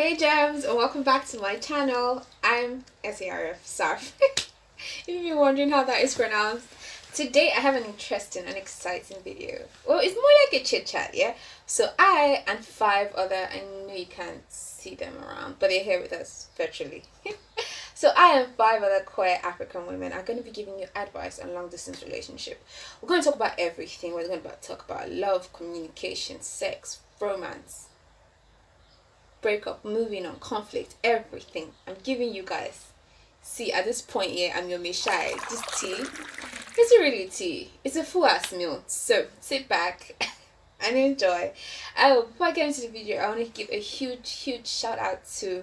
Hey Gems, and welcome back to my channel. I'm Sarf. If you're wondering how that is pronounced, today I have an interesting and exciting video. Well, it's more like a chit chat, yeah? So I and 5 other, I know you can't see them around, but they're here with us virtually. So I and 5 other queer African women are going to be giving you advice on long distance relationship. We're going to talk about everything. We're going to talk about love, communication, sex, romance, breakup, moving on, conflict, everything. I'm giving you guys. See, at this point here, I'm your Mishai. This tea, it's really tea. It's a full ass meal. So sit back and enjoy. Before I get into the video, I want to give a huge shout out to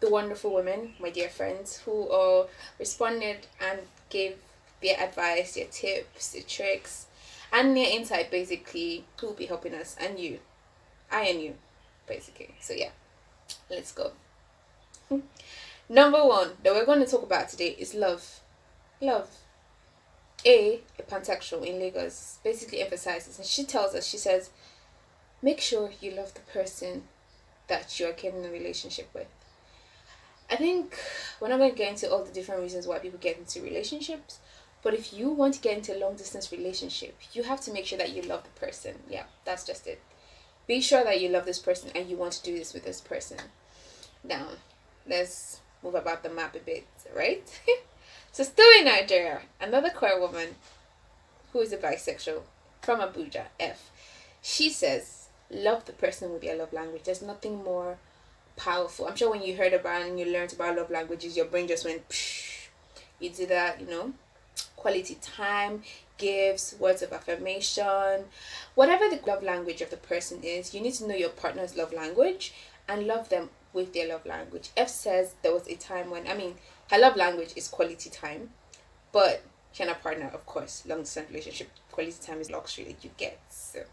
the wonderful women, my dear friends, who responded and gave their advice, their tips, their tricks, and their insight basically, who will be helping us, and you. I and you, basically. So yeah. Let's go. Number 1 that we're going to talk about today is love. Love. A Pansexual in Lagos basically emphasizes, and she tells us, she says, make sure you love the person that you're getting in a relationship with. I think we're not going to get into all the different reasons why people get into relationships, but if you want to get into a long distance relationship, you have to make sure that you love the person. Yeah, that's just it. Be sure that you love this person and you want to do this with this person. Now, let's move about the map a bit, right? So still in Nigeria, another queer woman who is a bisexual from Abuja, F. She says, love the person with your love language. There's nothing more powerful. I'm sure when you heard about and you learned about love languages, your brain just went, psh. You did that, quality time, gifts, words of affirmation, whatever the love language of the person is. You need to know your partner's love language and love them with their love language. F says there was a time when, her love language is quality time, but she and her partner, of course, long distance relationship, quality time is luxury that you get. So,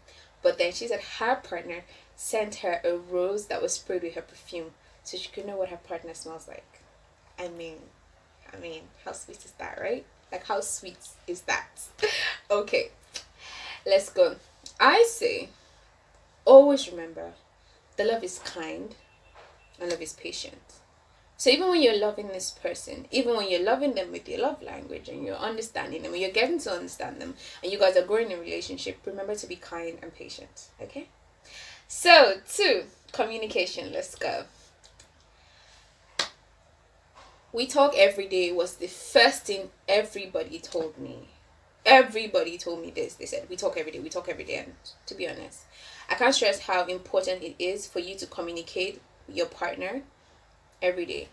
but then she said her partner sent her a rose that was sprayed with her perfume so she could know what her partner smells like. I mean, how sweet is that, right? Like, how sweet is that? Okay, let's go. I say, always remember, the love is kind and love is patient. So even when you're loving this person, even when you're loving them with your love language and you're understanding them, and you're getting to understand them, and you guys are growing in a relationship, remember to be kind and patient, okay? So, 2, communication. Let's go. We talk every day was the first thing everybody told me. Everybody told me this. They said, we talk every day. And to be honest, I can't stress how important it is for you to communicate with your partner every day.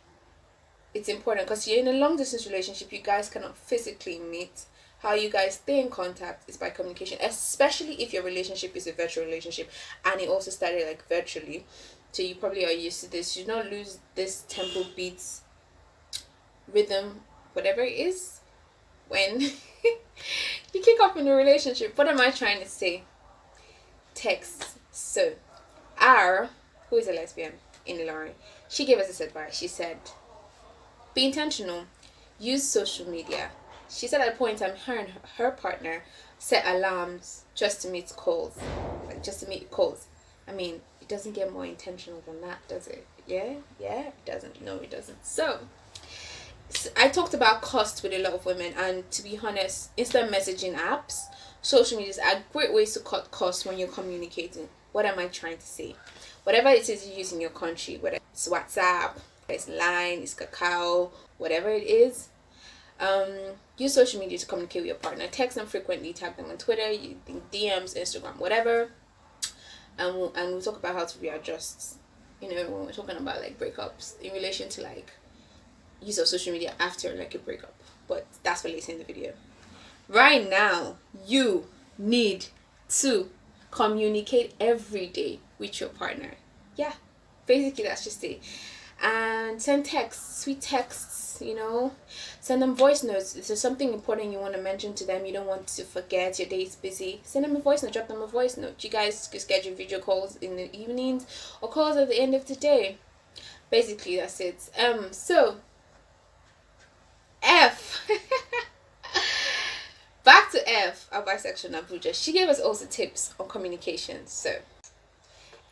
It's important because you're in a long distance relationship. You guys cannot physically meet. How you guys stay in contact is by communication, especially if your relationship is a virtual relationship and it also started like virtually. So you probably are used to this. You don't lose this tempo beats, rhythm, whatever it is, when you kick off in a relationship. What am I trying to say? Text. So R, who is a lesbian in Ilorin, she gave us this advice. She said, be intentional, use social media. She said at a point in time, her and her partner set alarms just to meet calls. It doesn't get more intentional than that, does it? Yeah, it doesn't. No, it doesn't. So I talked about cost with a lot of women, and to be honest, instant messaging apps, social media are great ways to cut costs when you're communicating. What am I trying to say? Whatever it is you use in your country, whether it's WhatsApp, it's Line, it's Kakao, whatever it is, use social media to communicate with your partner. Text them frequently, tag them on Twitter, DMs, Instagram, whatever, and we'll talk about how to readjust. When we're talking about like breakups in relation to like use of social media after like a breakup, but that's for later in the video. Right now, you need to communicate every day with your partner. Yeah, basically that's just it. And send texts, sweet texts, send them voice notes. If there's something important you want to mention to them, you don't want to forget, your day is busy, send them a voice note, drop them a voice note. You guys can schedule video calls in the evenings or calls at the end of the day. Basically that's it. So F. Back to F, our bisexual in Abuja. She gave us also tips on communication. So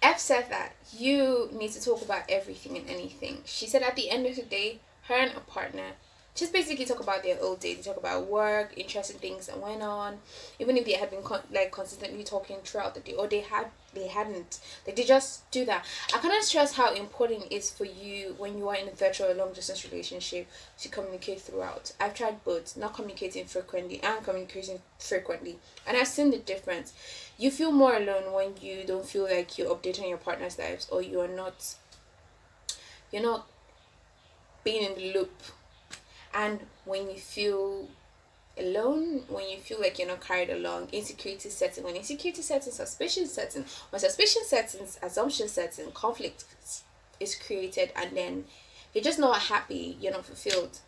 F said that you need to talk about everything and anything. She said at the end of the day, her and a partner just basically talk about their old day. They talk about work, interesting things that went on, even if they had been consistently talking throughout the day, or they hadn't. Like, they just do that. I cannot stress how important it is for you when you are in a virtual or long distance relationship to communicate throughout. I've tried both, not communicating frequently and communicating frequently, and I've seen the difference. You feel more alone when you don't feel like you're updating your partner's lives, or you're not being in the loop. And when you feel alone, when you feel like you're not carried along, insecurity sets in. When insecurity sets in, suspicion sets in. When suspicion sets in, assumption sets in, conflict is created, and then you're just not happy, you're not fulfilled.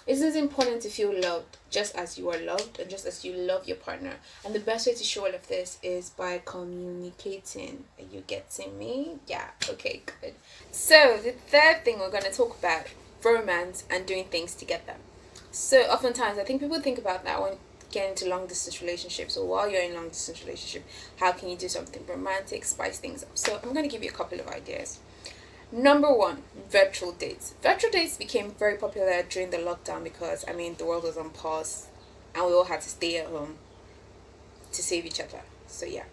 It is important to feel loved just as you are loved and just as you love your partner. And the best way to show all of this is by communicating. Are you getting me? Yeah, okay, good. So, the third thing we're going to talk about, romance and doing things together. So, oftentimes, I think people think about that when getting into long distance relationships, or while you're in long distance relationship, how can you do something romantic, spice things up? So, I'm going to give you a couple of ideas. Number one, virtual dates. Virtual dates became very popular during the lockdown because, I mean, the world was on pause and we all had to stay at home to save each other. So, yeah.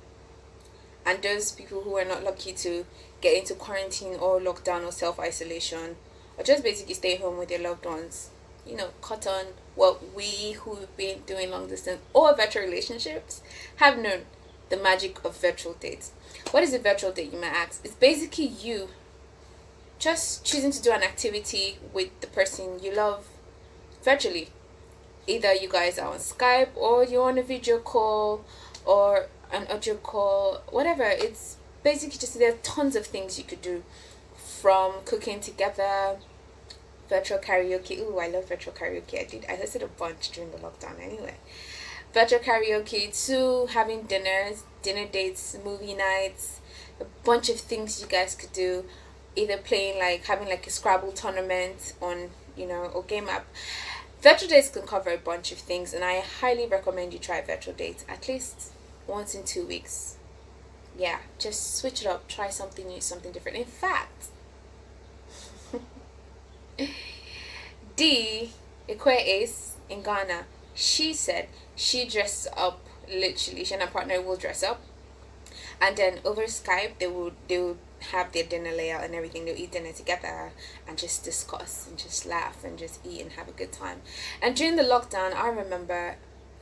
And those people who were not lucky to get into quarantine or lockdown or self isolation, or just basically stay home with their loved ones, cut on what we who've been doing long distance or virtual relationships have known, the magic of virtual dates. What is a virtual date, you might ask? It's basically you just choosing to do an activity with the person you love virtually. Either you guys are on Skype, or you're on a video call, or an audio call, whatever. It's basically just, there are tons of things you could do, from cooking together, virtual karaoke. Ooh, I love virtual karaoke. I hosted a bunch during the lockdown anyway. Virtual karaoke, to having dinner dates, movie nights, a bunch of things you guys could do. Either playing, having a Scrabble tournament on, or game app. Virtual dates can cover a bunch of things, and I highly recommend you try virtual dates at least once in 2 weeks. Yeah, just switch it up, try something new, something different. In fact, D, Ekwe Ace in Ghana, she said she dresses up, literally, she and her partner will dress up, and then over Skype they would have their dinner layout and everything. They'll eat dinner together and just discuss and just laugh and just eat and have a good time. And during the lockdown, I remember,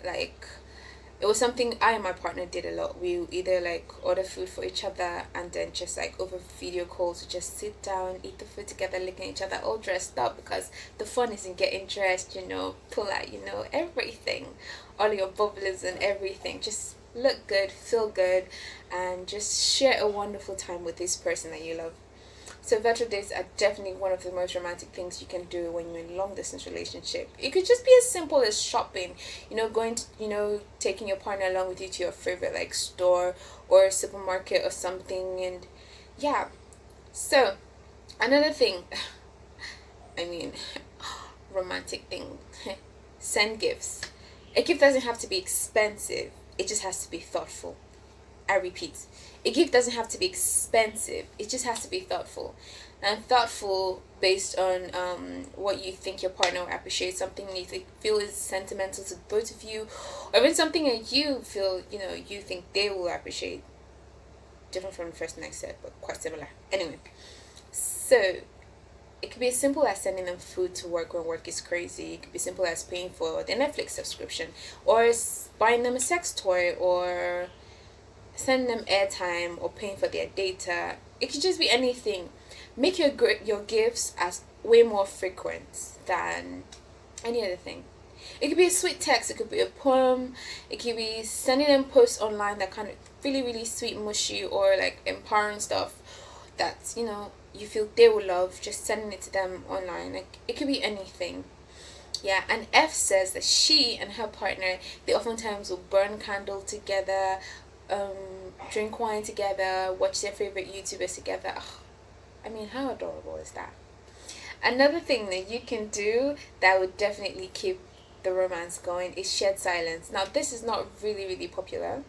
it was something I and my partner did a lot. We either order food for each other, and then just over video calls, we just sit down, eat the food together, looking at each other, all dressed up, because the fun is in getting dressed, pull out, everything, all your bubblers and everything. Just look good, feel good, and just share a wonderful time with this person that you love. So virtual dates are definitely one of the most romantic things you can do when you're in a long distance relationship. It could just be as simple as shopping, going to, taking your partner along with you to your favorite store or supermarket or something. And yeah. So another thing, I mean, romantic thing, send gifts. A gift doesn't have to be expensive. It just has to be thoughtful. I repeat, a gift doesn't have to be expensive. It just has to be thoughtful. And thoughtful based on what you think your partner will appreciate, something you feel is sentimental to both of you, or even something that you feel, you think they will appreciate. Different from the first thing I said, but quite similar. Anyway, so it could be as simple as sending them food to work when work is crazy. It could be simple as paying for their Netflix subscription, or buying them a sex toy, or sending them airtime, or paying for their data. It could just be anything. Make your gifts as way more frequent than any other thing. It could be a sweet text. It could be a poem. It could be sending them posts online that kind of really, really sweet, mushy, or empowering stuff that you feel they will love. Just sending it to them online. It could be anything. Yeah, and F says that she and her partner, they oftentimes will burn candle together, drink wine together, watch their favorite YouTubers together. Ugh, I mean, how adorable is that? Another thing that you can do that would definitely keep the romance going is shared silence. Now, this is not really, really popular,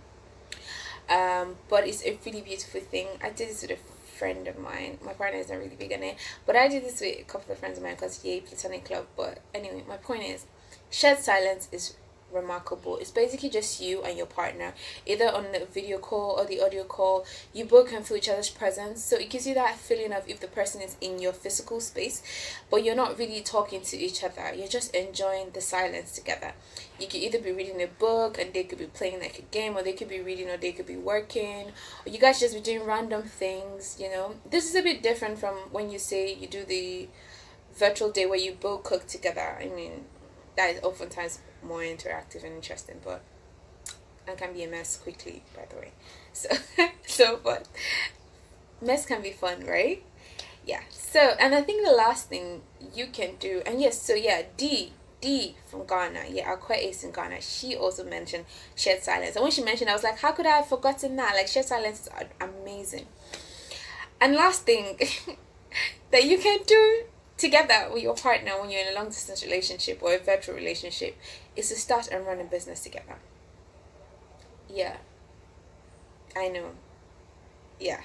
But it's a really beautiful thing. I did this with a friend of mine. My partner isn't really big on it, but I did this with a couple of friends of mine because yay, platonic club. But anyway, my point is, shared silence is remarkable. It's basically just you and your partner, either on the video call or the audio call. You both can feel each other's presence, so it gives you that feeling of if the person is in your physical space, but you're not really talking to each other. You're just enjoying the silence together. You could either be reading a book and they could be playing like a game, or they could be reading, or they could be working, or you guys just be doing random things. This is a bit different from when you say you do the virtual day where you both cook together. I mean, that is oftentimes more interactive and interesting, but and can be a mess quickly, by the way. So but mess can be fun, right? Yeah. So, and I think the last thing you can do, and yes, so yeah, D from Ghana, yeah, our queer ace in Ghana, she also mentioned shared silence. And when she mentioned, I was like, how could I have forgotten that? Like, shared silence is amazing. And last thing that you can do together with your partner when you're in a long distance relationship or a virtual relationship is to start and run a business together. Yeah, I know. Yeah.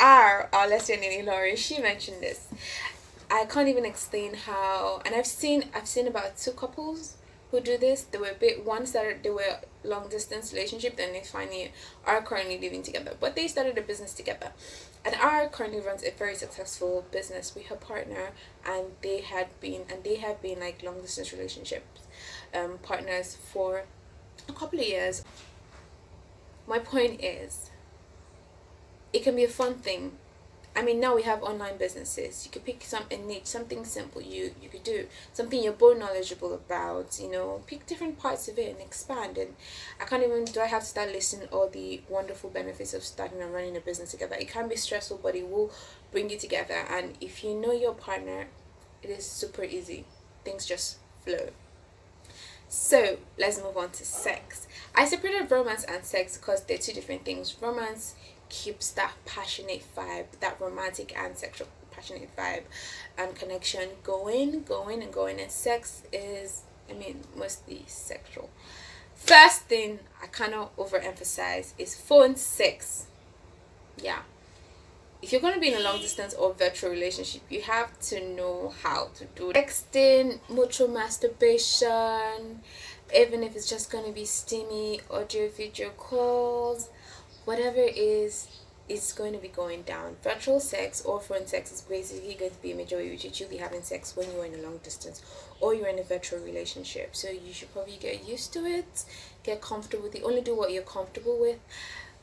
Our lesbian in Ilorin, she mentioned this. I can't even explain how, and I've seen about two couples who do this. They were ones that they were long distance relationship, then they finally are currently living together. But they started a business together. And our currently runs a very successful business with her partner, and they have been like long distance relationships partners for a couple of years. My point is, it can be a fun thing. I mean, now we have online businesses. You could pick a niche, something simple you could do, something you're both knowledgeable about. Pick different parts of it and expand. And do I have to start listing all the wonderful benefits of starting and running a business together? It can be stressful, but it will bring you together. And if you know your partner, it is super easy. Things just flow. So let's move on to sex. I separated romance and sex because they're two different things. Romance keeps that passionate vibe, that romantic and sexual passionate vibe and connection going, and sex is, mostly sexual. First thing I cannot overemphasize is phone sex. Yeah. If you're going to be in a long distance or virtual relationship, you have to know how to do texting, mutual masturbation, even if it's just going to be steamy audio video calls, whatever it is, it's going to be going down. Virtual sex or phone sex is basically going to be a majority, which you'll be having sex when you're in a long distance or you're in a virtual relationship. So you should probably get used to it, get comfortable with it. Only do what you're comfortable with.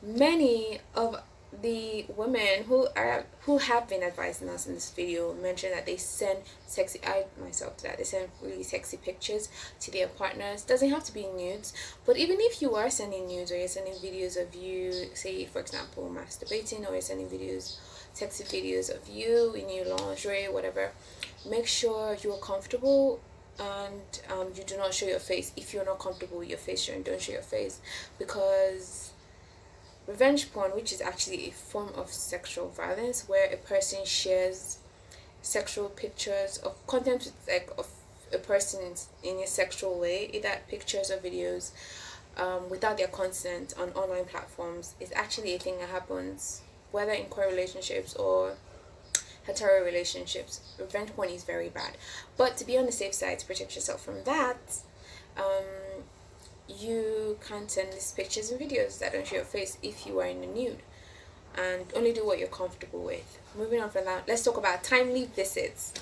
Many of the women who have been advising us in this video mentioned that they send sexy, I myself do that, they send really sexy pictures to their partners. Doesn't have to be nudes, but even if you are sending nudes or you're sending videos of you, say for example masturbating, or you're sending sexy videos of you in your lingerie, whatever, make sure you're comfortable and you do not show your face. If you're not comfortable with your face, don't show your face, because revenge porn, which is actually a form of sexual violence where a person shares sexual pictures of content of a person in a sexual way, either pictures or videos, without their consent on online platforms, is actually a thing that happens whether in queer relationships or hetero relationships. Revenge porn is very bad, but to be on the safe side, to protect yourself from that, you can send these pictures and videos that don't show your face if you are in the nude, and only do what you're comfortable with. Moving on from that, let's talk about timely visits.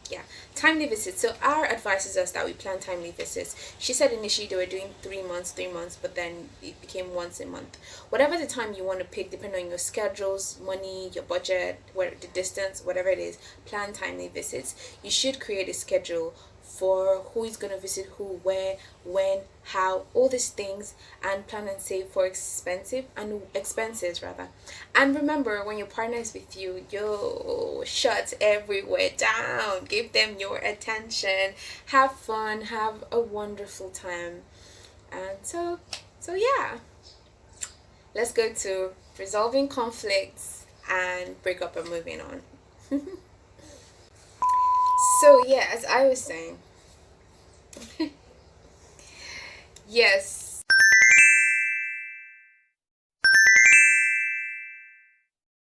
Yeah, timely visits. So our advice is us that we plan timely visits. She said initially they were doing 3 months, but then it became once a month. Whatever the time you want to pick, depending on your schedules, money, your budget, the distance, whatever it is, plan timely visits. You should create a schedule for who is going to visit who, where, when, how, all these things, and plan and save for expenses rather. And remember, when your partner is with you, shut everywhere down, give them your attention, have fun, have a wonderful time. And so yeah, let's go to resolving conflicts and break up and moving on. So yeah, as I was saying, yes,